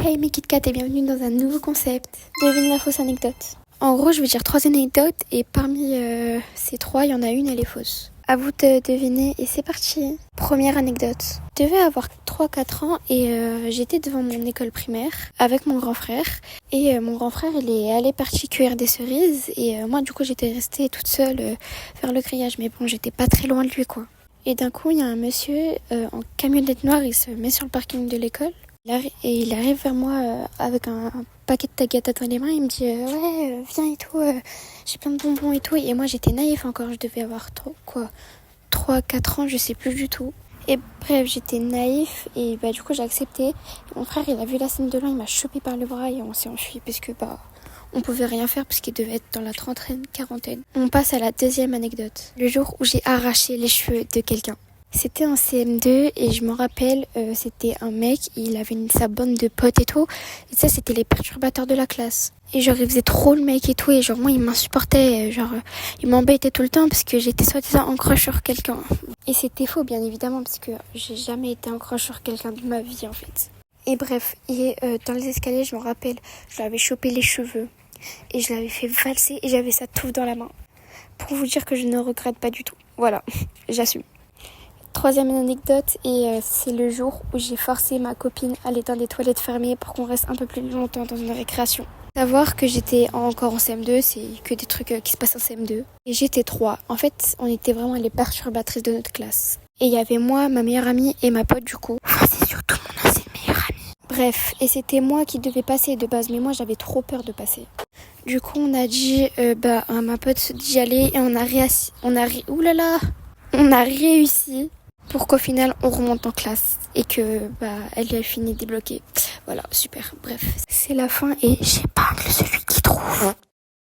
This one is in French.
Hey mes KitKat et bienvenue dans un nouveau concept. Devine la fausse anecdote. En gros, je vais dire 3 anecdotes et parmi ces 3, il y en a une, elle est fausse. À vous de deviner et c'est parti. Première anecdote. Je devais avoir 3-4 ans et j'étais devant mon école primaire avec mon grand frère. Et mon grand frère, il est allé partir cueillir des cerises et moi du coup j'étais restée toute seule faire le grillage. Mais bon, j'étais pas très loin de lui quoi. Et d'un coup, il y a un monsieur en camionnette noire, il se met sur le parking de l'école. Et il arrive vers moi avec un paquet de tagliatelles dans les mains. Il me dit ouais, viens et tout, j'ai plein de bonbons et tout. Et moi j'étais naïf encore, je devais avoir 3-4 ans, je sais plus du tout. Et bref, j'étais naïf et du coup j'ai accepté. Et mon frère il a vu la scène de loin, il m'a chopé par le bras et on s'est enfui parce que on pouvait rien faire parce qu'il devait être dans la trentaine, quarantaine. On passe à la deuxième anecdote. Le jour où j'ai arraché les cheveux de quelqu'un. C'était en CM2 et je me rappelle, c'était un mec, il avait sa bande de potes et tout. Et ça, c'était les perturbateurs de la classe. Et genre, il faisait trop le mec et tout. Et genre, moi, il m'insupportait. Genre, il m'embêtait tout le temps parce que j'étais soi-disant en crush sur quelqu'un. Et c'était faux, bien évidemment, parce que j'ai jamais été en crush sur quelqu'un de ma vie, en fait. Et bref, dans les escaliers, je me rappelle, je lui avais chopé les cheveux. Et je l'avais fait valser et j'avais sa touffe dans la main. Pour vous dire que je ne regrette pas du tout. Voilà, j'assume. Troisième anecdote, et c'est le jour où j'ai forcé ma copine à aller dans des toilettes fermées pour qu'on reste un peu plus longtemps dans une récréation. Savoir que j'étais encore en CM2, c'est que des trucs qui se passent en CM2. Et j'étais 3. En fait, on était vraiment les perturbatrices de notre classe. Et il y avait moi, ma meilleure amie et ma pote du coup. Enfin, c'est surtout mon ancienne meilleure amie. Bref, et c'était moi qui devais passer de base, mais moi j'avais trop peur de passer. Du coup, on a dit à ma pote d'y aller et on a réussi. Pour qu'au final on remonte en classe et que elle a fini débloquée. Voilà, super. Bref, c'est la fin et j'épingle ce